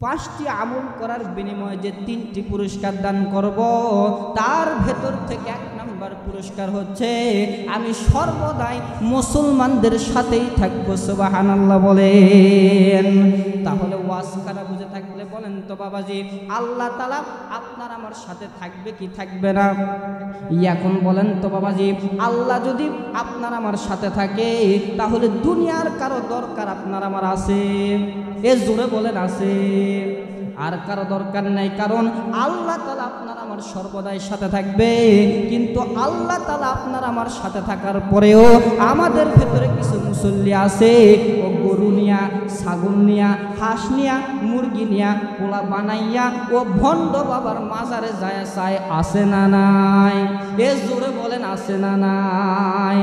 পাঁচটি আমল করার বিনিময়ে যে তিনটি পুরস্কার দান করব, তার ভেতর থেকে এক নাম্বার পুরস্কার হচ্ছে আমি সর্বদাই মুসলমানদের সাথেই থাকবো। সুবহানাল্লাহ বলেন। তাহলে ওয়াজখানা বুঝে থাকলে বলেন তো বাবাজি, আল্লাহ তাআলা আপনার আমার সাথে থাকবে কি থাকবে না? এখন বলেন তো বাবাজি, আল্লাহ যদি আপনার আমার সাথে থাকে তাহলে দুনিয়ার কারো দরকার আপনার আমার আছে? এ জোরে বলেন আছে। আর কারো দরকার নাই, কারণ আল্লাহ তাআলা আপনার আমার সর্বদাই সাথে থাকবে। কিন্তু আল্লাহ তাআলা আপনার আমার সাথে থাকার পরেও আমাদের ভেতরে কিছু মুসল্লি আছে, ও গরু নিয়া, ছাগল নিয়া, হাঁস নিয়া, মুরগি নিয়া পোলা বানাইয়া ও ভণ্ড বাবার মাজারে যায় চায়, আছে না নাই? এ জোরে বলেন আছে না নাই?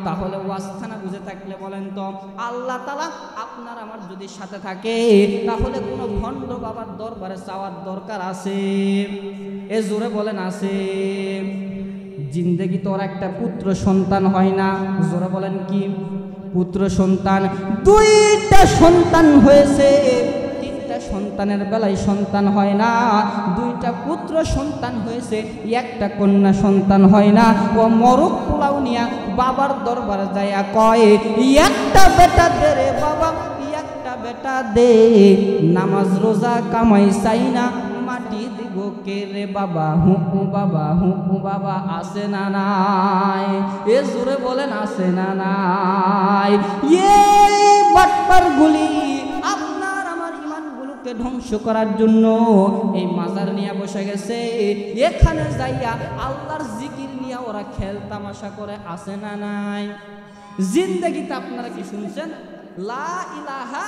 তাহলে ওয়াজখানা বুঝে থাকলে বলেন তো, আল্লাহ তাআলা আপনার আমার যদি সাথে থাকে তাহলে কোনো ভণ্ড বাবার দরবারে চাওয়ার দরকার আছে? এ জোরে বলেন আছে। জিন্দেগি তো ওর একটা পুত্র সন্তান হয় না, জোরে বলেন কি? পুত্র সন্তান, দুইটা সন্তান হয়েছে, তিনটা সন্তানের বেলায় সন্তান হয় না। দুইটা পুত্র সন্তান হয়েছে, একটা কন্যা সন্তান হয় না। ও মরক পোলাও নিয়া বাবার দরবারে যাইয়া কয়, একটা বেটা দে রে বাবা, একটা বেটা দে, নামাজ রোজা কামাই চাই না, মাটি দিব কে রে বাবা, হু বাবা, হু বাবা, আছে না নাই? এ জোরে বলেন আছে না নাই? এই বাটপার গুলি আপনার আমার ইমানগুলোকে ধ্বংস করার জন্য এই মাজার নিয়ে বসে গেছে। এখানে যাইয়া আল্লাহর জিকির নিয়ে ওরা খেল তামাশা করে, আছে না নাই? জিন্দেগিতে আপনারা কি শুনছেন? লা ইলাহা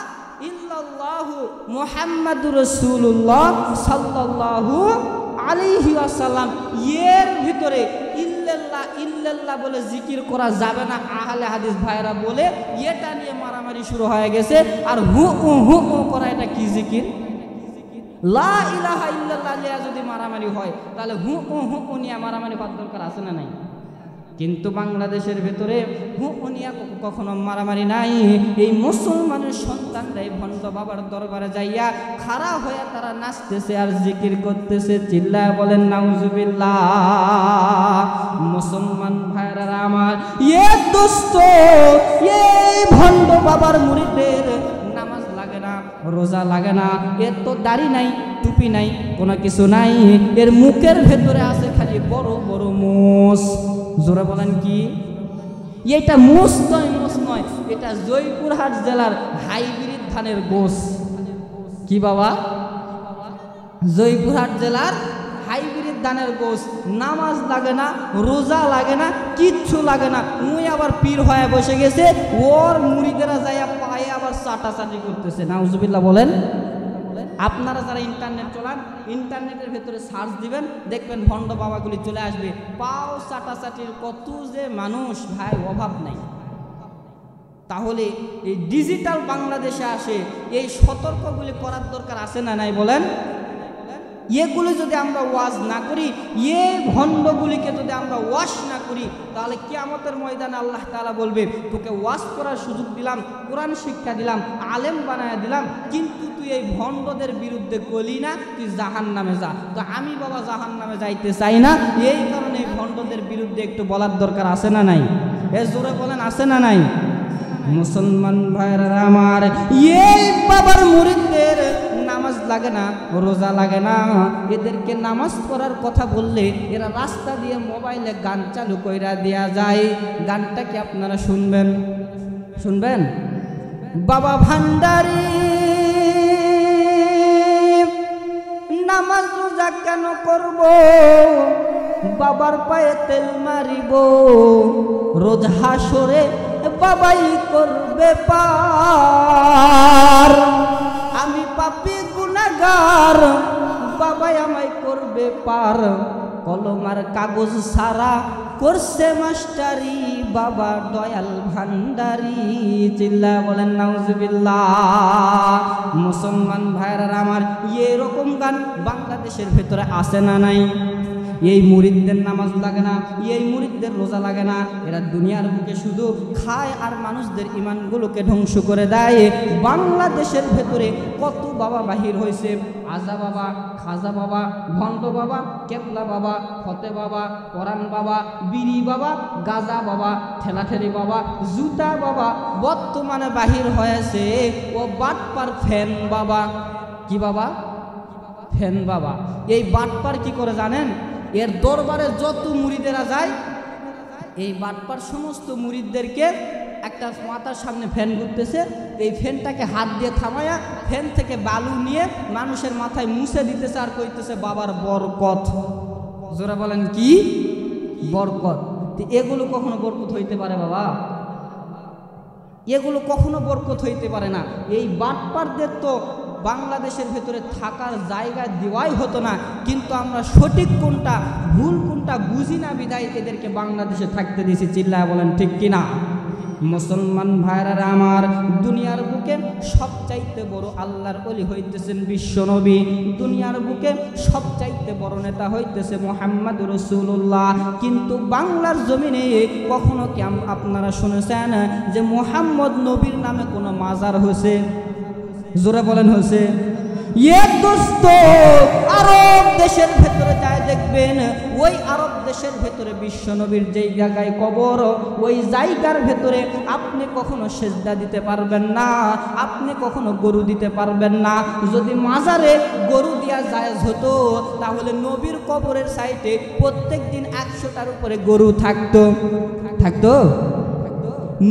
ইল্লাল্লাহু মুহাম্মাদুর রাসূলুল্লাহ সাল্লাল্লাহু আলাইহি ওয়াসাল্লাম, এর ভিতরে ইল্লাল্লাহ ইল্লাল্লাহ বলে জিকির করা যাবে না। আহলে হাদিস ভাইরা বলে এটা নিয়ে মারামারি শুরু হয়ে গেছে। আর হু হু করা, এটা কি জিকির? লা ইলাহা ইল্লাল্লাহ নিয়ে যদি মারামারি হয় তাহলে হু হু নিয়ে মারামারি হওয়ার দরকার আছে না নাই? কিন্তু বাংলাদেশের ভেতরে হু নিয়ে কখনো মারামারি নাই। এই মুসলমানের সন্তানরাই ভণ্ড বাবার দরবারে যাইয়া খাড়া হয়ে তারা নাচতেছে আর জিকির করতেছে। চিল্লায় বলেন নাউজুবিল্লাহ। মুসলমান ভাইরা আমার, এ দোস্ত, এই ভণ্ড বাবার মুরিদদের নামাজ লাগে না, রোজা লাগে না, এর তো দাড়ি নাই, টুপি নাই, কোনো কিছু নাই, এর মুখের ভেতরে আছে খালি বড় বড় মোষ। জোরে বলেন কি? এটা মোষ নয়, মোষ নয়, এটা জয়পুরহাট জেলার হাইব্রিড ধানের গোস। কি বাবা? জয়পুরহাট জেলার হাইব্রিড ধানের গোস। নামাজ লাগে না, রোজা লাগে না, কিচ্ছু লাগে না, মুই আবার পীর হয়ে বসে গেছে, ওর মুড়িদেরা যাইয়া পায়ে আবার চাটাচাটি করতেছে। নাউজুবিল্লাহ বলেন। আপনারা যারা ইন্টারনেট চলান, ইন্টারনেটের ভেতরে সার্চ দিবেন, দেখবেন ভণ্ড বাবাগুলি চলে আসবে। পাও চাটাচাটির কত যে মানুষ ভাই, অভাব নাই। তাহলে এই ডিজিটাল বাংলাদেশে আসে, এই সতর্কগুলি করার দরকার আছে না নাই বলেন? এগুলো যদি আমরা ওয়াজ না করি, এই ভণ্ডগুলিকে যদি আমরা ওয়াশ না করি, তাহলে কিয়ামতের ময়দানে আল্লাহ তাআলা বলবে, তোকে ওয়াজ করার সুযোগ দিলাম, কোরআন শিক্ষা দিলাম, আলেম বানায় দিলাম, কিন্তু তুই এই ভণ্ডদের বিরুদ্ধে গলি না, তুই জাহান্নামে যা। তো আমি বাবা জাহান্নামে যাইতে চাই না, এই কারণে এই ভণ্ডদের বিরুদ্ধে একটু বলার দরকার আছে না নাই? এ জোরে বলেন আছে না নাই? মুসলমান ভাইরা আমার, এই বাবার মুরিদদের নামাজ লাগে না, রোজা লাগে না, এদেরকে নামাজ পড়ার কথা বললে এরা রাস্তা দিয়ে মোবাইলে গান চালু কইরা দেয়া যায়। গানটা কি আপনারা শুনবেন? শুনবেন? বাবা ভান্ডারি নামাজ রোজা কেন করব, বাবার পায়ে তেল মারিব, রোজ হাসরে বাবাই করবে পার, আমি পাপী গুনাহগার, বাবাই আমায় করবে পার, কলমার কাগজ সারা করছে মাস্টারি, বাবা দয়াল ভান্ডারি। চিল্লা বলেন নাউজুবিল্লাহ। মুসলমান ভাইরা আমার, এরকম গান বাংলাদেশের ভেতরে আছে না নাই? এই মুরিদদের নামাজ লাগে না, এই মুরিদদের রোজা লাগে না, এরা দুনিয়ার বুকে শুধু খায় আর মানুষদের ইমানগুলোকে ধ্বংস করে দেয়। বাংলাদেশের ভেতরে কত বাবা বাহির হয়েছে, আজা বাবা, খাজা বাবা, ভণ্ড বাবা, কেবলা বাবা, ফতে বাবা, কোরআন বাবা, বিড়ি বাবা, গাজা বাবা, ঠেলাঠেলি বাবা, জুতা বাবা, বর্তমানে বাহির হয়েছে ও বাটপার ফ্যান বাবা। কি বাবা? ফ্যান বাবা। এই বাটপার কি করে জানেন? এর দরবারে যত মুরিদেরা যায়, এই বাটপার সমস্ত মুরিদদেরকে একটা মাথার সামনে ফ্যান ঘুরতেছে, এই ফ্যানটাকে হাত দিয়ে থামায়া ফ্যান থেকে বালু নিয়ে মানুষের মাথায় মুছে দিতেছে আর কইতেছে বাবার বরকত। জোরা বলেন কি? বরকত। এগুলো কখনো বরকত হইতে পারে বাবা? এগুলো কখনো বরকত হইতে পারে না। এই বাটপারদের তো বাংলাদেশের ভেতরে থাকার জায়গা দেওয়াই হতো না, কিন্তু আমরা সঠিক কোনটা ভুল কোনটা বুঝি না বিধায় এদেরকে বাংলাদেশে থাকতে দিয়েছি। চিল্লায় বলেন ঠিক কিনা? মুসলমান ভাইরা আমার, দুনিয়ার বুকে সবচাইতে বড় আল্লাহর ওলি হইতেছেন বিশ্বনবী, দুনিয়ার বুকে সবচাইতে বড় নেতা হইতেছে মুহাম্মদ রাসূলুল্লাহ। কিন্তু বাংলার জমিনে কখনো কি আপনারা শুনেছেন যে মুহাম্মদ নবীর নামে কোনো মাজার হয়েছে? জোরে বলেন হয়েছে? দোস্ত, আরব দেশের ভেতরে যায় দেখবেন, ওই আরব দেশের ভেতরে বিশ্বনবীর যেই জায়গায় কবর, ওই জায়গার ভেতরে আপনি কখনো সেজদা দিতে পারবেন না, আপনি কখনো গরু দিতে পারবেন না। যদি মাজারে গরু দেওয়া জায়েজ হতো তাহলে নবীর কবরের সাইডে প্রত্যেক দিন 100টার উপরে গরু থাকতো।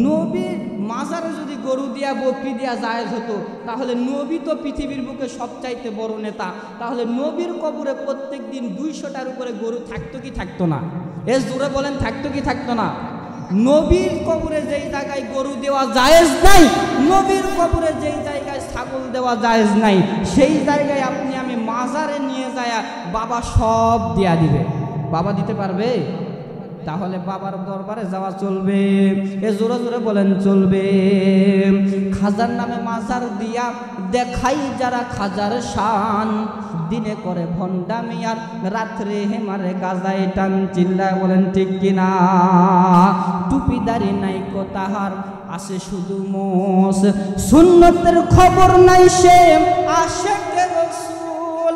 নবীর মাজারে যদি গরু দিয়া বকরি দিয়া জায়েজ হতো তাহলে নবী তো পৃথিবীর বুকে সবচাইতে বড় নেতা, তাহলে নবীর কবরে প্রত্যেক দিন 200টার উপরে গরু থাকতো কি থাকতো না? জোরে বলেন, থাকতো কি থাকতো না? নবীর কবরে যেই জায়গায় গরু দেওয়া জায়েজ নাই, নবীর কবরে যেই জায়গায় ছাগল দেওয়া জায়েজ নাই, সেই জায়গায় আপনি আমি মাজারে নিয়ে যায় বাবা সব দিয়া দিবে। বাবা দিতে পারবে? তাহলে বাবার দরবারে যাওয়া চলবে? জোরে জোরে বলেন চলবে? খাজার নামে মাজার দিয়া দেখাই যারা খাজার শান, দিনে করে ভণ্ডামি আর রাত্রে হেমারে গাজায় টান। চিল্লায় বলেন ঠিক কিনা? টুপিদারি নাই কো তাহার, আসে শুধু মোস, সুন্নতের খবর নাই সে আশেকে রাসূল।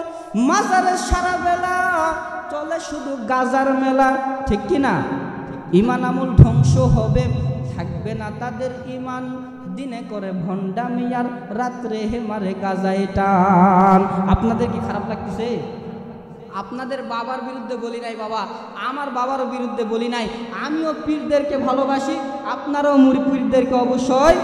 মাজারে সারা বেলা চলে শুধু গাজার মেলা, ঠিক কিনা? ইমান আমল ধ্বংস হবে, থাকবে না তাদের ইমান, দিনে করে ভণ্ডামি আর রাত্রে হেমারে গাজায় টান। আপনাদের কি খারাপ লাগতেছে? আপনাদের বাবার বিরুদ্ধে বলি নাই বাবা, আমার বাবার বিরুদ্ধে বলি নাই, আমিও পীরদেরকে ভালোবাসি, আপনারাও পীরদেরকে অবশ্যই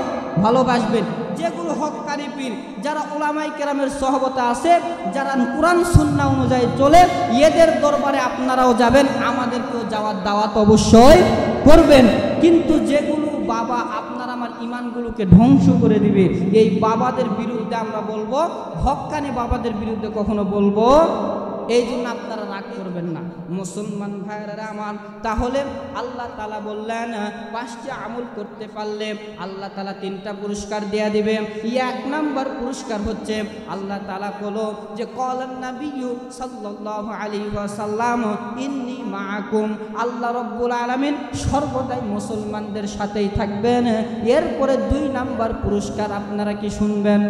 ভালোবাসবেন। যেগুলো হক্কানি পীর, যারা উলামাই কেরামের সহবতে আছে, যারা কুরআন সুন্নাহ অনুযায়ী চলে, এদের দরবারে আপনারাও যাবেন, আমাদেরকেও যাওয়ার দাওয়াত অবশ্যই করবেন। কিন্তু যেগুলো বাবা আপনার আমার ইমানগুলোকে ধ্বংস করে দিবে, এই বাবাদের বিরুদ্ধে আমরা বলবো, হক্কানি বাবাদের বিরুদ্ধে কখনো বলবো। এই জন্য আপনারা রাগ করবেন না মুসলমান ভাইরা আমার। তাহলে আল্লাহ তাআলা বললেন 5টি আমল করতে পারলে আল্লাহ তাআলা 3টা পুরস্কার দেয়া দিবে। 1 নাম্বার পুরস্কার হচ্ছে আল্লাহ তাআলা বলো যে ক্বালান নাবিয়্যু সাল্লাল্লাহু আলাইহি ওয়াসাল্লাম ইন্নী মাআকুম, আল্লাহ রাব্বুল আলামিন সর্বদাই মুসলমানদের সাথেই থাকবেন। এরপরে 2 নাম্বার পুরস্কার আপনারা কি শুনবেন?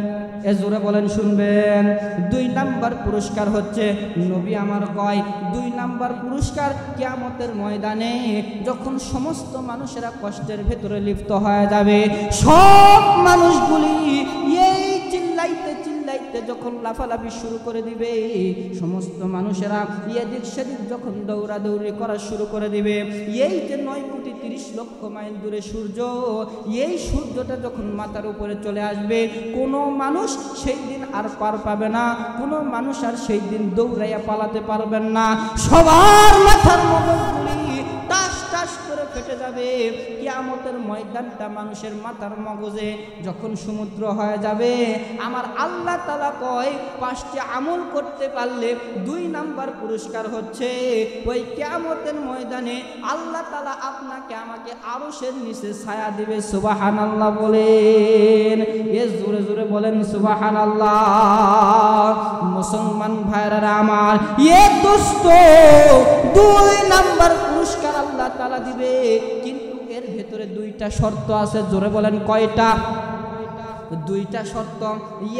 জোরে বলেন শুনবেন। 2 নাম্বার পুরস্কার হচ্ছে নবী আমার কয় 2 নাম্বার পুরস্কার কিয়ামতের ময়দানে যখন সমস্ত মানুষেরা কষ্টের ভেতরে লিপ্ত হয়ে যাবে, সব মানুষগুলি এই চিল্লাইতে চিল্লাইতে যখন লাফালাফি শুরু করে দিবে, সমস্ত মানুষেরা এদিক সেদিক যখন দৌড়াদৌড়ি করা শুরু করে দিবে, এই যে 9,30,00,000 মাইল দূরে সূর্য, এই সূর্যটা যখন মাথার উপরে চলে আসবে, কোনো মানুষ সেই দিন আর পার পাবে না, কোনো মানুষ আর সেই দিন দৌড়াইয়া পালাতে পারবেন না, সবার মাথার মগজগুলি টাস টাস করে ফেটে যাবে। কিয়ামতের ময়দানটা মানুষের মাথার মগজে যখন সমুদ্র হয়ে যাবে, আমার আল্লাহ তাআলা কয় 5টি আমল করতে পারলে 2 নাম্বার পুরস্কার হচ্ছে ওই কিয়ামতের ময়দানে আল্লাহ তাআলা আপনাকে আমাকে আরশের নিচে ছায়া দিবে। সুবহানাল্লাহ বলেন, জোরে জোরে বলেন সুবহানাল্লাহ। মুসলমান ভাইরা আমার, এ দোস্ত 2 নাম্বার পুরস্কার আল্লাহ তাআলা দিবে, কিন্তু এর ভেতরে 2টা শর্ত আছে। জোরে বলেন কয়টা? 2টা শর্ত।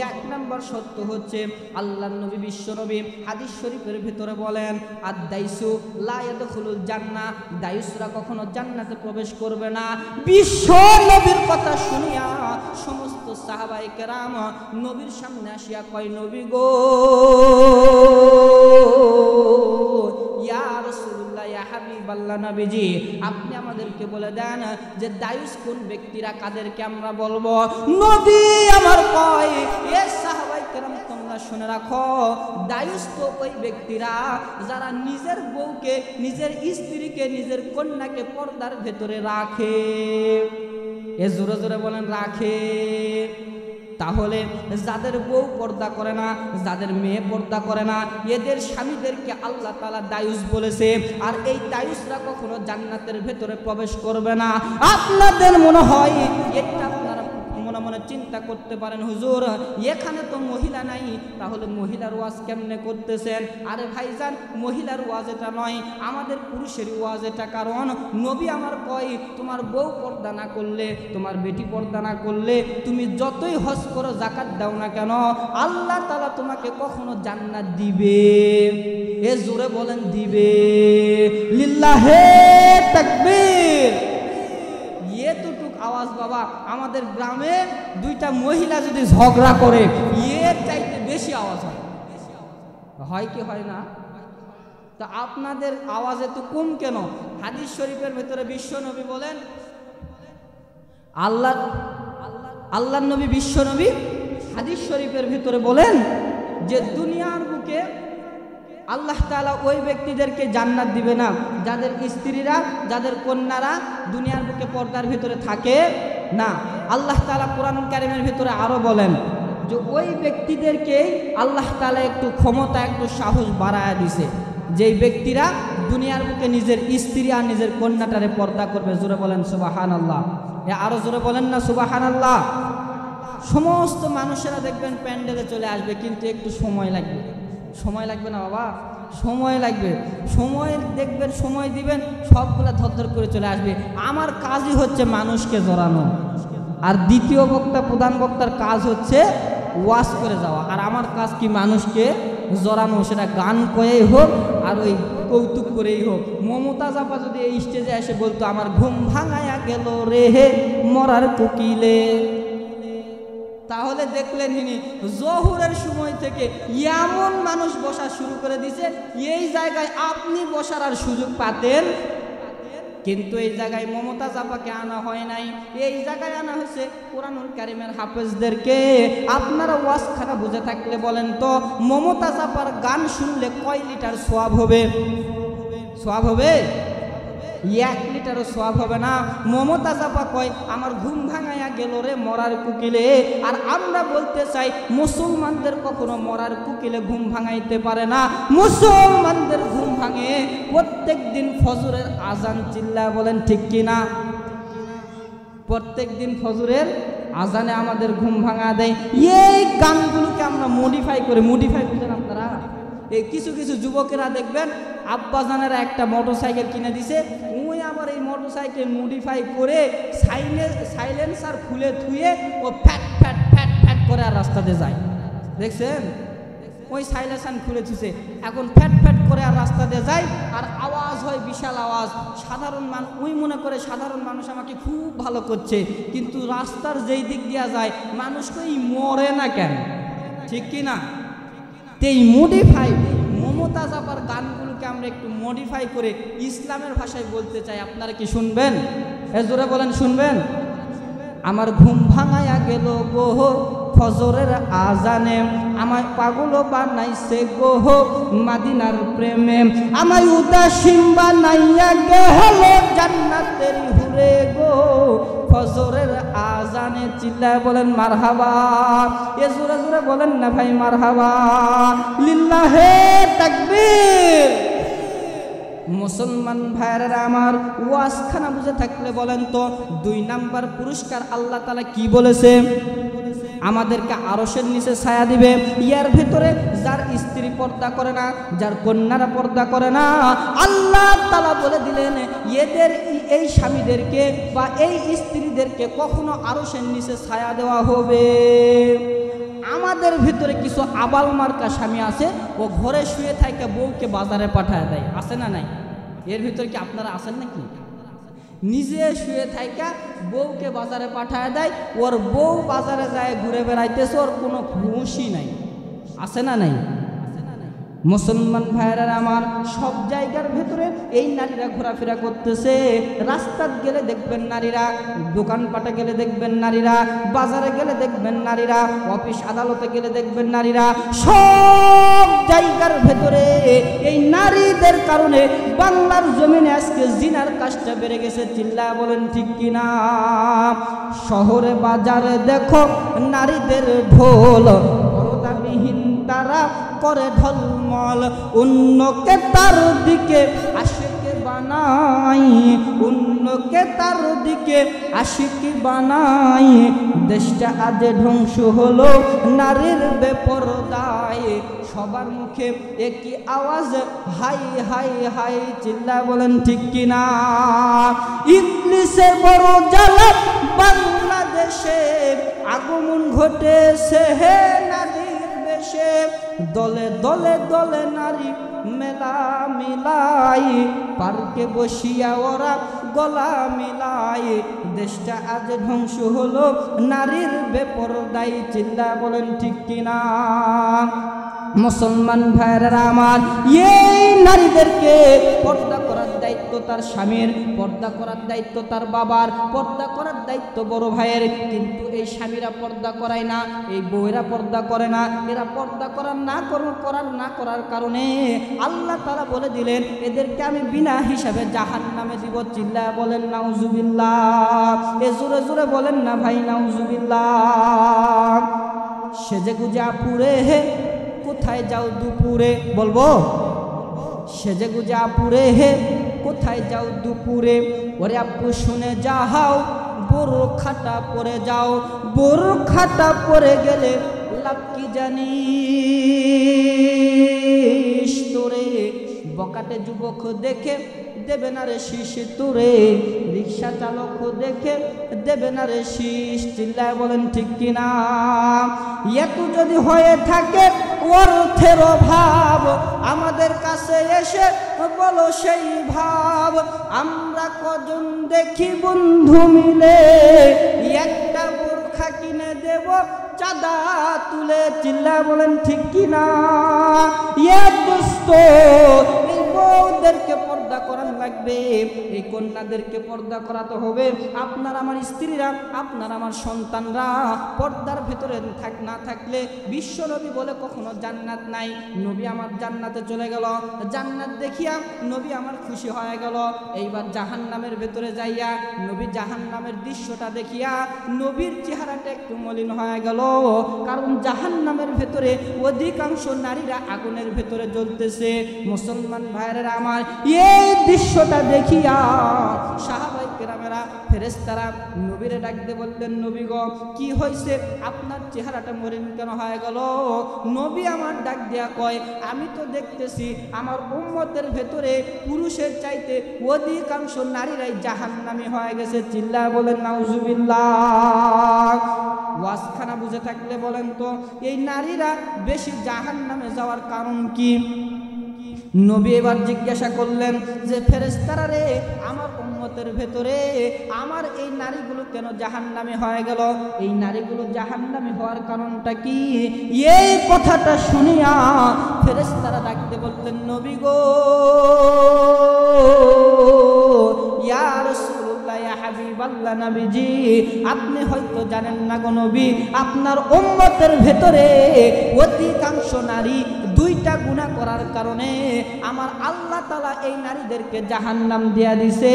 1 নাম্বার শর্ত হচ্ছে আল্লাহর নবী বিশ্ব নবী হাদিস শরীফের ভিতরে বলেন, আদ-দাইসু লা ইয়াদখুলুল জান্নাহ, দায়ুসরা কখনো জান্নাতে প্রবেশ করবে না। বিশ্ব নবীর কথা শুনিয়া সমস্ত সাহাবায়ে কেরাম নবীর সামনে আসিয়া কয়, নবী গো, ইয়া রাসূলুল্লাহ, ইয়া হাবিবাল্লাহ, নবীজি আপনি আমাদেরকে বলে দেন যে দায়ুস কোন ব্যক্তিরা, কাদেরকে আমরা বলবো? নবী আমার কয়, এ সাহাবায়ে কেরাম তোমরা শুনে রাখো, দায়ুস তো ওই ব্যক্তিরা যারা নিজের বউকে, নিজের স্ত্রীকে, নিজের কন্যাকে পর্দার ভেতরে রাখে। এ জোরে জোরে বলেন, রাখে। তাহলে যাদের বউ পর্দা করে না, যাদের মেয়ে পর্দা করে না, এদের স্বামীদেরকে আল্লাহ তাআলা দায়ুস বলেছে। আর এই দায়ুসরা কখনো জান্নাতের ভেতরে প্রবেশ করবে না। আপনাদের মনে হয় এটা আপনারা মনে মনে চিন্তা করতে পারেন, হুজুর এখানে তো মহিলা নাই, তাহলে মহিলার ওয়াজ কেমনে করতেছেন? আরে ভাইজান, মহিলার ওয়াজ এটা নয়, আমাদের পুরুষের ওয়াজ এটা। কারণ নবী আমার কয়, তোমার বউ পর্দা না করলে, তোমার বেটি পর্দা না করলে, তুমি যতই হজ করো, যাকাত দাও না কেন, আল্লাহ তাআলা তোমাকে কখনো জান্নাত দিবে। এ জোরে বলেন, দিবে। লিল্লাহে তাকবীর। এতটুক আওয়াজ বাবা, আমাদের গ্রামে 2টা মহিলা যদি ঝগড়া করে, এর চাইতে বেশি আওয়াজ হয়। হয় কি হয় না? তা আপনাদের আওয়াজ এত কম কেন? হাদিস শরীফের ভেতরে বিশ্ব নবী বলেন, আল্লাহর নবী বিশ্ব নবী হাদিস শরীফের ভিতরে বলেন যে দুনিয়ার বুকে আল্লাহ তাআলা ওই ব্যক্তিদেরকে জান্নাত দিবে না যাদের স্ত্রীরা, যাদের কন্যারা দুনিয়ার বুকে পর্দার ভিতরে থাকে না। আল্লাহ তাআলা কোরআনুল কারীমের ভিতরে আরো বলেন যে ওই ব্যক্তিদেরকেই আল্লাহ তাআলা একটু ক্ষমতা, একটু সাহস বাড়ায়া দিছে, যেই ব্যক্তিরা দুনিয়ার বুকে নিজের স্ত্রী আর নিজের কন্যাটারে পর্দা করবে। জোরে বলেন সুবহানাল্লাহ। আরো জোরে বলেন না সুবহানাল্লাহ। সমস্ত মানুষেরা দেখবেন প্যান্ডেলে চলে আসবে, কিন্তু একটু সময় লাগবে। সময় লাগবে না বাবা, সময় লাগবে। সময় দেখবেন, সময় দিবেন, সবগুলা ধরধর করে চলে আসবে। আমার কাজই হচ্ছে মানুষকে জড়ানো, আর দ্বিতীয় বক্তা, প্রধান বক্তার কাজ হচ্ছে ওয়াজ করে যাওয়া, আর আমার কাজ কি? মানুষকে জড়ানো, সেটা গান করেই হোক আর ওই কৌতুক করেই হোক। মমতাজ আপা যদি এই স্টেজে এসে বলতো, আমার ঘুম ভাঙায়া গেল রে হে মরার কোকিলে, তাহলে দেখলেন ইনি জোহরের সময় থেকে এমন মানুষ বসা শুরু করে দিছে, এই জায়গায় আপনি বসার আর সুযোগ পাতেন। কিন্তু এই জায়গায় মমতাজ আপাকে আনা হয় নাই, এই জায়গায় আনা হয়েছে কোরআনুল কারীমের হাফেজদেরকে। আপনারা ওয়াজখানা বুঝে থাকলে বলেন তো, মমতাজ আপার গান শুনলে কয় লিটার সওয়াব হবে? সওয়াব হবে? 1 লিটারও সওয়াব হবে না। মমতাজ আপা কয়, আমার ঘুম ভাঙায়া গেল রে মরার কুকিলে। আর আমরা বলতে চাই, মুসলমানদের কখনো মরার কুকিলে ঘুম ভাঙাইতে পারে না। মুসলমানদের ঘুম ভাঙে প্রত্যেক দিন ফজরের আজান। চিল্লা বলেন ঠিক কিনা? প্রত্যেক দিন ফজরের আজানে আমাদের ঘুম ভাঙা দেয়। এই গানগুলোকে আমরা মডিফাই বুঝেন আপনারা? এই কিছু কিছু যুবকেরা দেখবেন আব্বাজানেরা একটা মোটরসাইকেল কিনে দিছে, ওই আবার এই মোটরসাইকেল মডিফাই করে সাইলেন্সার খুলে থুয়ে ও ফ্যাট ফ্যাট ফ্যাট ফ্যাট করে আর রাস্তাতে যায়। দেখছেন? ওই সাইলেন্সার খুলে থুছে, এখন ফ্যাট ফ্যাট করে আর রাস্তাতে যায়, আর আওয়াজ হয় বিশাল আওয়াজ। সাধারণ মানুষ ওই মনে করে সাধারণ মানুষ আমাকে খুব ভালো করছে, কিন্তু রাস্তার যেই দিক দিয়া যায় মানুষকেই মরে না কেন? ঠিক কি না? এই মডিফাই মমতাজ আপার গানগুলোকে আমরা একটু মডিফাই করে ইসলামের ভাষায় বলতে চাই। আপনারা কি শুনবেন? জোরে বলেন, শুনবেন? আমার ঘুম ভাঙায়া গেল গো ফজরের আজানে, আমায় পাগল বানাইছে গো মাদিনার প্রেমে, আমায় উদাসীন বানাইয়া গেল জান্নাতের হুরে গো ফজরের আজানে। চিল্লায় বলেন মারহাবা। এ জোরে জোরে বলেন না ভাই মারহাবা। লিল্লাহে তাকবীর। মুসলমান ভাইয়েরা আমার, ওয়াজখানা বুঝে থাকলে বলেন তো 2 নাম্বার পুরস্কার আল্লাহ তাআলা কি বলেছে? আমাদেরকে আরশের নিচে ছায়া দিবে। ইয়ার ভিতরে যার পর্দা করে না, যার কন্যারা পর্দা করে না, আল্লাহ তাআলা বলে দিলেন এদের এই স্বামীদেরকে বা এই স্ত্রীদেরকে কখনো আরশের নিচে ছায়া দেওয়া হবে। আমাদের ভিতরে কিছু আবাল মার্কা স্বামী আছে, ও ঘরে শুয়ে থাকে বউকে বাজারে পাঠায় দেয়, আছে না নাই? এর ভিতরে কি আপনারা আছেন নাকি? নিজে শুয়ে থাইকা বউকে বাজারে পাঠায় দেয়, ওর বউ বাজারে যায় ঘুরে বেড়াইতেছে, ওর কোনো হুঁশই নাই, আছে না নাই? মুসলমান ভাইরা আমার, সব জায়গার ভেতরে এই নারীরা ঘোরাফেরা করতেছে। রাস্তায় গেলে দেখবেন নারীরা, দোকানপাটে গেলে দেখবেন নারীরা, বাজারে গেলে দেখবেন নারীরা, অফিস আদালতে গেলে দেখবেন নারীরা। সব জায়গার ভেতরে এই নারীদের কারণে বাংলার জমিনে আজকে জিনার কাজটা বেড়ে গেছে। চিল্লায় বলেন ঠিক কিনা? শহরে বাজারে দেখো নারীদের ঢোল, পর্দাবিহীন তারা করে ঢলমল, অন্যকে তার দিকে আশিকি বানাই, অন্যকে তার দিকে আশিকি বানাই। দেশটা আজ ধ্বংস হলো নারীর বেপরদায়, সবার মুখে একই আওয়াজ হাই হাই হাই। চিল্লা বলেন ঠিক কিনা? ইবলিসের বড় জ্বালা বাংলাদেশে আগমন ঘটেছে হে নারীর বেশে, দলে দলে দলে নারী মেলা মিলাই, পার্কে বসিয়া ওরা গলা মিলাই। দেশটা আজ ধ্বংস হলো নারীর বেপরদায়। চিল্লা বলেন ঠিক কিনা? মুসলমান ভাইরা আমার, এই নারীদেরকে পর্দা করার দায়িত্ব তার স্বামীর, পর্দা করার দায়িত্ব তার বাবার, পর্দা করার দায়িত্ব বড় ভাইয়ের। কিন্তু এই স্বামীরা পর্দা করায় না, এই বউয়েরা পর্দা করে না। এরা পর্দা করার না করার কারণে আল্লাহ তাআলা বলে দিলেন এদেরকে আমি বিনা হিসাবে জাহান্নামে দিব। চিল্লা বলেন নাউজুবিল্লাহ। এ জোরে জোরে বলেন না ভাই নাউজুবিল্লাহ। সেজে গুজে আপুরে হে কোথায় যাও দুপুরে, বলবো? সেজে গুজে আপুরে হে কোথায় যাও দুপুরে, ওরে আপু শুনে যাও বোরখাটা পরে যাও, বোরখাটা পরে গেলে লাভ কি জানিস তোরে, বকাটে যুবক দেখে দেবে না রে শীষ তোরে, রিক্সা চালক দেখে দেবে না রে শীষ। চিল্লায় বলেন ঠিক কিনা? এত যদি হয়ে থাকে অর্থের অভাব, আমাদের কাছে এসে বলো সেই ভাব। আমরা কজন দেখি বন্ধু মিলে একটা বোরখা কিনে দেব চাঁদা তুলে। চিল্লা বলেন ঠিক কিনা? এই বউদেরকে পর্দা করানো লাগবে, এই কন্যাদেরকে পর্দা করাতে হবে। আপনার আমার স্ত্রীরা, আপনার আমার সন্তানরা পর্দার ভেতরে না থাকলে বিশ্ব নবী বলে কখনো জান্নাত নাই। নবী আমার জান্নাতে চলে গেল, জান্নাত দেখিয়া নবী আমার খুশি হয়ে গেল। এইবার জাহান্নামের ভেতরে যাইয়া নবী জাহান্নামের দৃশ্যটা দেখিয়া নবীর চেহারাটা একটু মলিন হয়ে গেল। কারণ জাহান্নামের ভেতরে অধিকাংশ নারীরা আগুনের ভেতরে জ্বলতেছে। মুসলমান ভাইয়েরা আমার, এই দৃশ্যটা দেখিয়া সাহাবায়ে কেরামেরা ফেরেশতারা নবীরে ডাকতে বললেন, নবী গো কি হয়েছে, আপনার চেহারাটা মলিন কেন হয়ে গেল? নবী আমার ডাক দিয়া কয়, আমি তো দেখতেছি আমার উম্মতের ভেতরে পুরুষের চাইতে অধিকাংশ নারীরাই জাহান্নামী হয়ে গেছে। চিল্লা বলেন নাউজুবিল্লাহ। ওয়াজখানা বুঝে থাকলে বলেন তো এই নারীরা বেশি জাহান্নামে যাওয়ার কারণ কি? নবী এবার জিজ্ঞাসা করলেন যে ফেরেশতারা রে, আমার উম্মতের ভেতরে আমার এই নারীগুলো কেন জাহান্নামী হয়ে গেল? এই নারীগুলো জাহান্নামী হওয়ার কারণটা কি? এই কথাটা শুনিয়া ফেরেশতারা ডাকতে বললেন, নবী গো, ইয়া রাসূলুল্লাহ, ইয়া হাবিবাল্লাহ, নবীজি আপনি হয়তো জানেন না গো নবী, আপনার উম্মতের ভেতরে অধিকাংশ নারী দুইটা গুনাহ করার কারণে আমার আল্লাহ তাআলা এই নারীদেরকে জাহান্নাম দিয়া দিছে।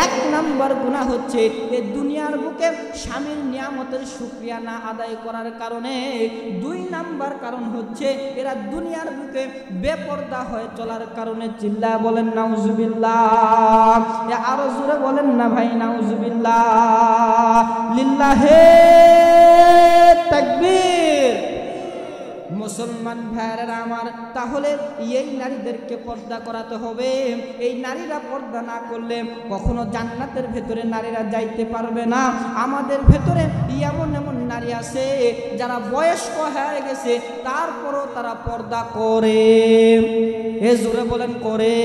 এক নাম্বার গুনাহ হচ্ছে এই দুনিয়ার বুকে স্বামীর নিয়ামতের শুকরিয়া না আদায় করার কারণে। দুই নাম্বার কারণ হচ্ছে এরা দুনিয়ার বুকে বেপরদা হয়ে চলার কারণে। চিল্লা বলেন নাউজুবিল্লাহ। আরো জোরে বলেন না ভাই নাউজুবিল্লাহ। লিল্লাহে তাকবীর। মুসলমান ভাইয়েরা আমার, তাহলে এই নারীদেরকে পর্দা করাতে হবে। এই নারীরা পর্দা না করলে কখনো জান্নাতের ভেতরে নারীরা যাইতে পারবে না। আমাদের ভেতরে এমন এমন নারী আছে যারা বয়স্ক হয়ে গেছে, তারপরও তারা পর্দা করে। এ জোরে বলেন করে।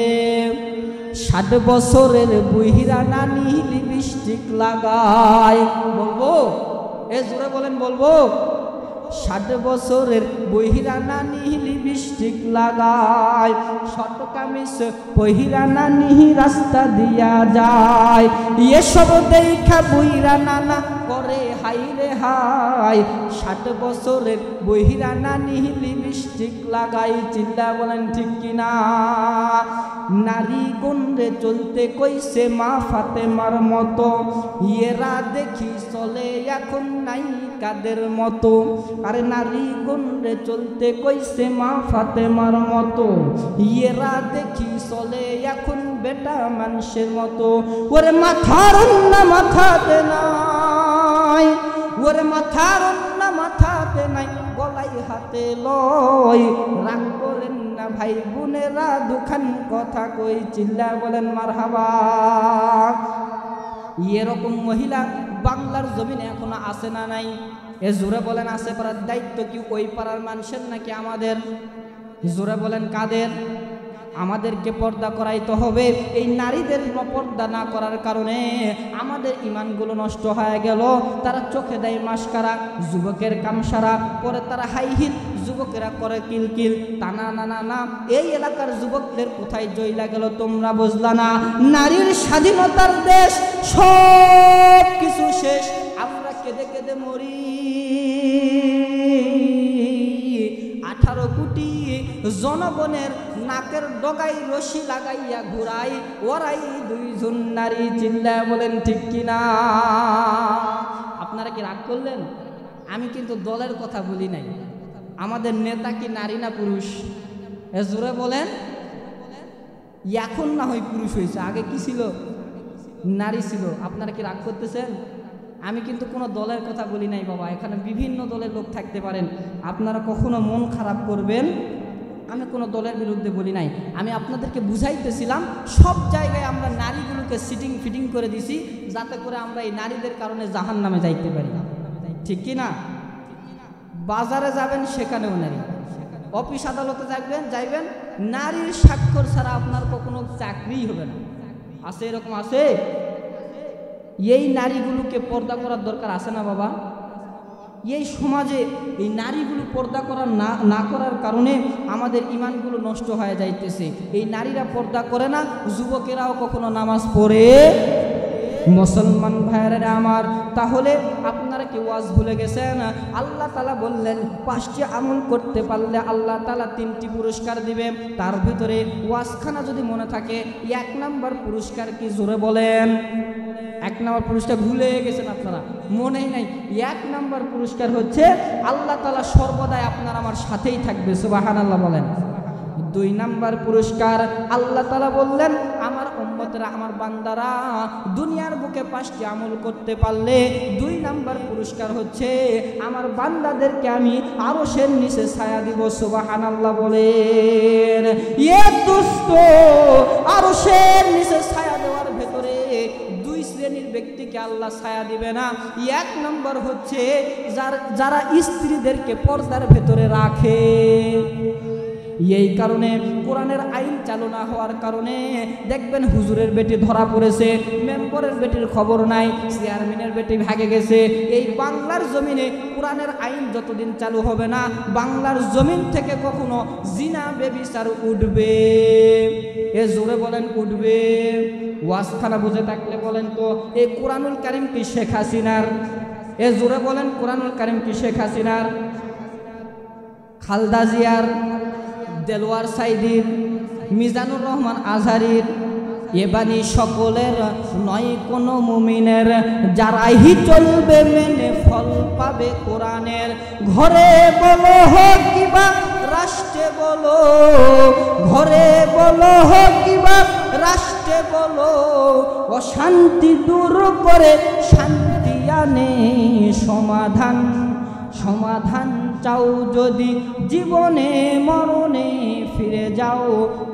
60 বছরের বুইরা নানি লিপস্টিক লাগায়, বলবো? এ জোরে বলেন বলবো? 60 বছরের বহিরা নানি লিপস্টিক লাগায়, শর্ট কামিজ বহিরা নানি রাস্তা দিয়া যায়। এসব দেখা বহিরা নানা করে হাই রে হাই। 60 বছরের বহিরা নানি লিপস্টিক লাগাই, চিল্লা বলেন ঠিক কিনা? নারী গুণরে চলতে কইছে মা ফাতেমার মতো, এরা দেখি চলে এখন নাই কাদের মতো। আরে নারী গুণরে চলতে কইছে মা ফাতেমার মতো, এরা দেখি চলে এখন বেটা মানুষের মতো। ওরে মাথার না মাথাতে নাই, ওরে মাথার না মাথাতে নাই, গলাই হাতে লয়। রাগ করেন না ভাই বোনেরা, দুখান কথা কই, চিল্লা বলেন মারহাবা। এরকম মহিলা বাংলার জমিনে এখনো আছে না নাই? এ জোরে বলেন আছে। পারার দায়িত্ব কি ওই পাড়ার মানুষের নাকি আমাদের? জোরে বলেন কাদের? আমাদেরকে পর্দা করাইতে হবে। এই নারীদের পর্দা না করার কারণে আমাদের ইমানগুলো নষ্ট হয়ে গেল। তারা চোখে দেয় মাস্কারা, যুবকের কামসারা, পরে তারা হাই হিল, যুবকেরা করে কিলকিল। টানা না না না, এই এলাকার যুবকদের কোথায় জয়লা গেল তোমরা বুঝলা না? নারীর স্বাধীনতার দেশ, সব কিছু শেষ, আমরা কেঁদে কেঁদে মরি। 18 কোটি জনগণের নাকের ডগায় রশি লাগাইয়া ঘুরাই, ওরাই 2 জন নারী, চিল্লা বলেন ঠিক কিনা? আপনারা কি রাগ করলেন? আমি কিন্তু দলের কথা বলি নাই। আমাদের নেতা কি নারী না পুরুষ? এ জোরে বলেন। এখন না হয় পুরুষ হয়েছে, আগে কি ছিল? নারী ছিল। আপনারা কি রাগ করতেছেন? আমি কিন্তু কোনো দলের কথা বলি নাই বাবা। এখানে বিভিন্ন দলের লোক থাকতে পারেন, আপনারা কখনো মন খারাপ করবেন, আমি কোনো দলের বিরুদ্ধে বলি নাই। আমি আপনাদেরকে বুঝাইতেছিলাম সব জায়গায় আমরা নারীগুলোকে সিটিং ফিটিং করে দিছি, যাতে করে আমরা এই নারীদের কারণে জাহান্নামে যাইতে পারি, ঠিক কি না? বাজারে যাবেন সেখানেও নারী, অফিস আদালতে যাইবেন নারীর স্বাক্ষর ছাড়া আপনার কখনো চাকরিই হবে না। আছে এরকম? আছে। এই নারীগুলোকে পর্দা করার দরকার আছে না বাবা? এই সমাজে এই নারীগুলো পর্দা করার না করার কারণে আমাদের ইমানগুলো নষ্ট হয়ে যাইতেছে। এই নারীরা পর্দা করে না, যুবকেরাও কখনো নামাজ পড়ে। মুসলমান ভাইয়েরা আমার, তাহলে আপনারা কি ওয়াজ ভুলে গেছেন? আল্লাহ তাআলা বললেন 5টি আমল করতে পারলে আল্লাহ তাআলা 3টি পুরস্কার দিবে। তার ভিতরে ওয়াজখানা যদি মনে থাকে, 1 নাম্বার পুরস্কার কি? জোরে বলেন। 1 নাম্বার পুরস্কার ভুলে গেছেন আপনারা, মনেই নাই। 1 নাম্বার পুরস্কার হচ্ছে আল্লাহ তাআলা সর্বদাই আপনার আমার সাথেই থাকবে, সুবহানাল্লাহ বলেন। 2 নাম্বার পুরস্কার আল্লাহ তাআলা বললেন, আমার উম্মতরা, আমার বান্দারা দুনিয়ার বুকে 5টি আমল করতে পারলে 2 নাম্বার পুরস্কার হচ্ছে আমার বান্দাদেরকে আমি আরশের নিচে ছায়া দিব, সুবহানাল্লাহ বলেন। দোস্ত, আরশের নিচে ছায়া দেওয়ার ভেতরে 2 শ্রেণীর ব্যক্তিকে আল্লাহ ছায়া দিবে না। 1 নম্বর হচ্ছে যারা স্ত্রীদেরকে পর্দার ভেতরে রাখে। এই কারণে কোরআনের আইন চালু না হওয়ার কারণে দেখবেন হুজুরের বেটি ধরা পড়েছে, মেম্বরের বেটির খবর নাই, চেয়ারম্যানের বেটি ভাগে গেছে। এই বাংলার জমিনে কোরআনের আইন যতদিন চালু হবে না, বাংলার জমিন থেকে কখনো জিনা বেবিচার উঠবে। এ জোরে বলেন উঠবে। ওয়াজখানা বুঝে থাকলে বলেন তো, এই কোরআনুল কারীম কি শেখ হাসিনার? এ জোরে বলেন, কোরআনুল কারীম কি শেখ হাসিনার, খালদা জিয়ার, দেলোয়ার সাইদির, মিজানুর রহমান আজহারির? এ বাণী সকলের নয় কোনো মুমিনের, যারাই চলবে মেনে ফল পাবে কোরআনের। ঘরে বলো হোক কিবা রাষ্ট্রে বলো, ঘরে বলো হোক কিবা রাষ্ট্রে বলো, অশান্তি দূর করে শান্তি আনে সমাধান, সমাধান চাও যদি জীবনে মরণে ফিরে যাও,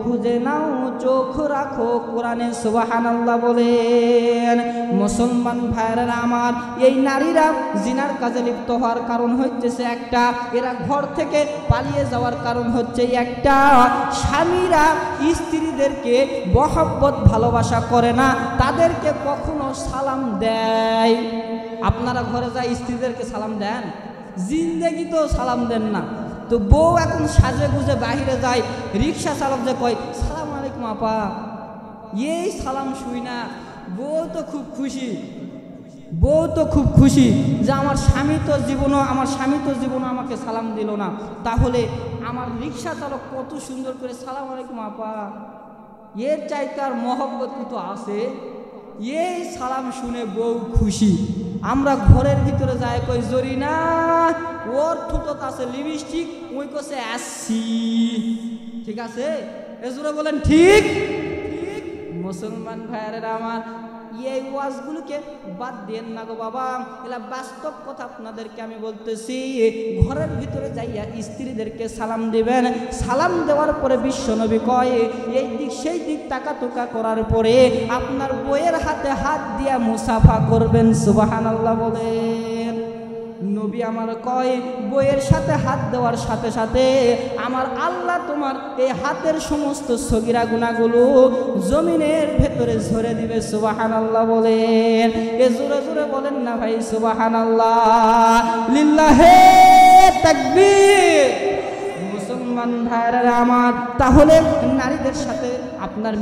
খুঁজে নাও চোখ রাখো কোরআনে, সুবহানাল্লাহ বলেন। মুসলমান ভাইরা আমার, এই নারীরা জিনার কাজে লিপ্ত হওয়ার কারণ হচ্ছে একটা, এরা ঘর থেকে পালিয়ে যাওয়ার কারণ হচ্ছে একটা, স্বামীরা স্ত্রীদেরকে মহব্বত ভালোবাসা করে না, তাদেরকে কখনো সালাম দেয়। আপনারা ঘরে যায় স্ত্রীদেরকে সালাম দেন? জিন্দেগি তো সালাম দেন না। তো বউ এখন সাজে গুজে বাহিরে যায়, রিক্সা চালক যে কয় সালাম আলাইকুম আপা, এই সালাম শুই না, বউ তো খুব খুশি, বউ তো খুব খুশি যে আমার স্বামী তো জীবনও আমাকে সালাম দিল না, তাহলে আমার রিক্সা চালক কত সুন্দর করে সালাম আলাইকুম আপা, এর চাইতে আর মহব্বত কিন্তু আছে? এই সালাম শুনে বউ খুশি। আমরা ঘরের ভিতরে যাই কই জরিনা, ওর ঠোঁটত আছে লিপস্টিক, ওই কছে আসছি, ঠিক আছে? এজুরে বলেন ঠিক? মুসলমান ভাইয়েরা আমার, এই ওয়াজগুলোকে বাদ দেন না গো বাবা, এলা বাস্তব কথা আপনাদেরকে আমি বলতেছি। ঘরের ভিতরে যাইয়া স্ত্রীদেরকে সালাম দিবেন, সালাম দেওয়ার পরে বিশ্বনবী কয় এই দিক সেই দিক তাকাতুকা করার পরে আপনার বইয়ের হাতে হাত দিয়া মুসাফা করবেন, সুবহানাল্লাহ বলেন। নবী আমার কয় বইয়ের সাথে হাত দেওয়ার সাথে সাথে আমার আল্লাহ তোমার এই হাতের সমস্ত সগীরা গুনাহগুলো জমিনের ভেতরে ঝরে দিবে, সুবহানাল্লাহ বলেন। এ জোরে জোরে বলেন না ভাই সুবহানাল্লাহ, লিল্লাহে তাকবীর। মুসলমান ভাইরা আমার, তাহলে নারীদের সাথে আপনার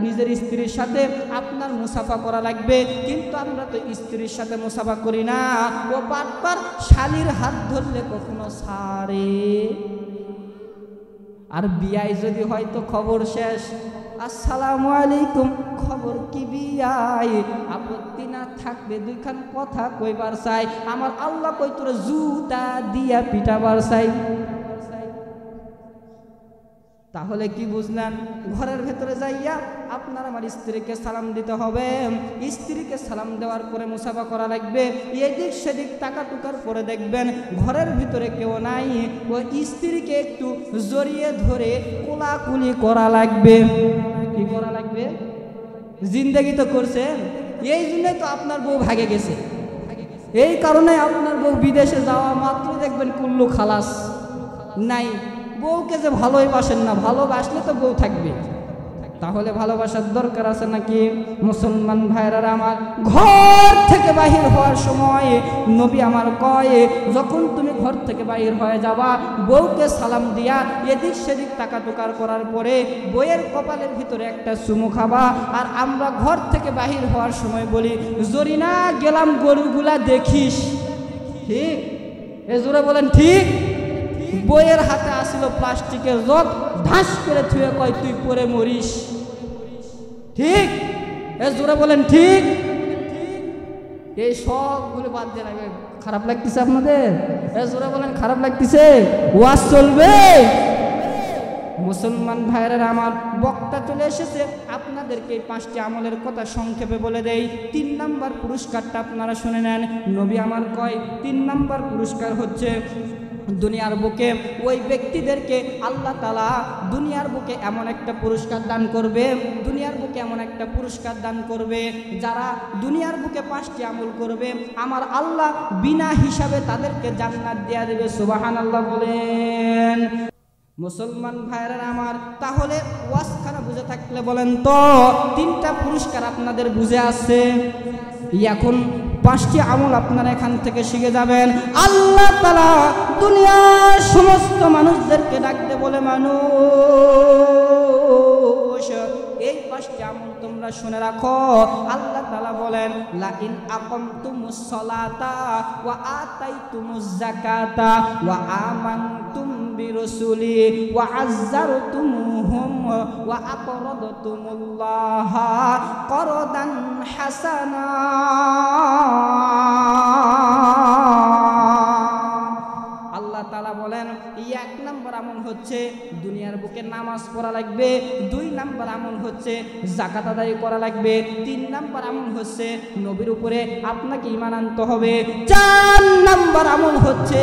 নিজের স্ত্রীর সাথে আপনার মুসাফা করা লাগবে, কিন্তু আমরা তো স্ত্রীর সাথে মুসাফা করি না। ও বারবার শালীর হাত ধরলে কখনো ছাড়ে, আর বিয়াই যদি হয়তো খবর শেষ, আসসালামু আলাইকুম, খবর কি বিয়াই, আপত্তি না থাকলে দুইখান কথা কইবার চাই, আমার আল্লাহ কই তোর জুতা দিয়া পিটাবার চাই। তাহলে কি বুঝলেন? ঘরের ভেতরে যাইয়া আপনার আমার স্ত্রীকে সালাম দিতে হবে, স্ত্রীকে সালাম দেওয়ার পরে মুসাফা করা লাগবে, এদিক সেদিক তাকাটুকার পরে দেখবেন ঘরের ভিতরে কেউ নাই, ও স্ত্রীকে একটু জড়িয়ে ধরে কোলাকুলি করা লাগবে। কি করা লাগবে? জিন্দেগি তো করছেন, এই জন্যই তো আপনার বউ ভাগে গেছে, এই কারণে আপনার বউ বিদেশে যাওয়া মাত্র দেখবেন কুল্লু খালাস নাই। বউকে যে ভালোই বাসেন না, ভালোবাসলে তো বউ থাকবে, তাহলে ভালোবাসার দরকার আছে নাকি? মুসলমান ভাইরা আমার, ঘর থেকে বাহির হওয়ার সময় নবী আমার কয় যখন তুমি ঘর থেকে বাহির হয়ে যাবা, বউকে সালাম দিয়া এদিক সেদিক তাকাতুকার করার পরে বউয়ের কপালের ভিতরে একটা চুমু খাবা। আর আমরা ঘর থেকে বাহির হওয়ার সময় বলি জরিনা গেলাম গরুগুলা দেখিস, ঠিক? এ জোরে বলেন ঠিক? বইয়ের হাতে আসিল প্লাস্টিকের জগ, ধাস করে থুয়ে কয় তুই পরে মরিস, ঠিক? এ জোরে বলেন ঠিক? এই সবগুলো বাদ দিয়ে রাখবে। খারাপ লাগতেছে আপনাদের? এ জোরে বলেন খারাপ লাগতেছে? ওয়াজ চলবে? মুসলমান ভাইরা আমার, বক্তা চলে এসেছে, আপনাদেরকে এই 5টি আমলের কথা সংক্ষেপে বলে দেই। 3 নাম্বার পুরস্কারটা আপনারা শুনে নেন। নবী আমার কয় 3 নাম্বার পুরস্কার হচ্ছে দুনিয়ার বুকে ওই ব্যক্তিদেরকে আল্লাহ তাআলা দুনিয়ার বুকে এমন একটা পুরস্কার দান করবে, দুনিয়ার বুকে এমন একটা পুরস্কার দান করবে, যারা দুনিয়ার বুকে 5টি আমল করবে আমার আল্লাহ বিনা হিসাবে তাদেরকে জান্নাত দেয়া দেবে, সুবহানাল্লাহ বলেন। মুসলমান ভাইরা আমার, তাহলে ওয়াজখানা বুঝে থাকলে বলেন তো 3টা পুরস্কার আপনাদের বুঝে আসছে? এখন 5টি আমল আপনারা এখান থেকে শিখে যাবেন। আল্লাহ তাআলা দুনিয়ার সমস্ত মানুষদেরকে ডাকতে বলে, মানুষ এই 5টি আমল তোমরা শুনে রাখো। আল্লাহ তাআলা বলেন লা ইন আকামতুমুস সালাতা ওয়া আতাইতুমুজ যাকাতা ওয়া আমানতুম বিরাসূলি ওয়া আযযারতুমুহুম ওয়া আকরাদতুমুল্লাহা করদান হাসানা। আল্লাহ তাআলা বলেন 1 নাম্বার আমল হচ্ছে দুনিয়ার বুকে নামাজ পড়া লাগবে, 2 নাম্বার আমল হচ্ছে যাকাত আদায় করা লাগবে, 3 নাম্বার আমল হচ্ছে নবীর উপরে আপনাকে ঈমান আনতে হবে, 4 নাম্বার আমল হচ্ছে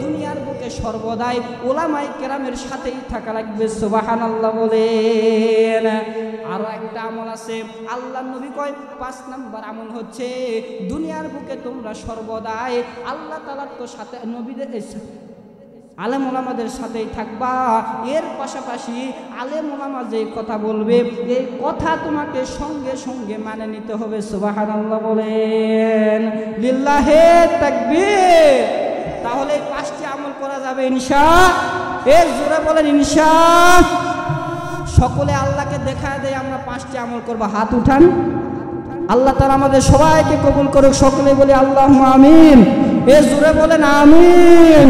দুনিয়ার সর্বদাই উলামায়ে কেরামের সাথেই থাকা লাগবে। সুবহানাল্লাহ বলেন। আরো একটা আমল আছে, আল্লাহর নবী কয় 5 নাম্বার আমল হচ্ছে দুনিয়ার বুকে তোমরা সর্বদাই আল্লাহ তাআলার তো সাথে নবীদের আলেম ওলামাদের সাথেই থাকবা। এর পাশাপাশি আলেম ওলামা যে কথা বলবে এই কথা তোমাকে সঙ্গে সঙ্গে মানে নিতে হবে। সুবহানাল্লাহ বলেন, লিল্লাহে তাকবীর। তাহলে 5টি আমল করা যাবে ইনশাআল্লাহ। জোরে বলেন ইনশাআল্লাহ। সকলে আল্লাহকে দেখায় দেয় আমরা 5টি আমল করব। হাত উঠান। আল্লাহ তাআলা আমাদের সবাইকে কবুল করুক। সকলে বলি আল্লাহুম্মা আমিন। জোরে বলেন আমিন।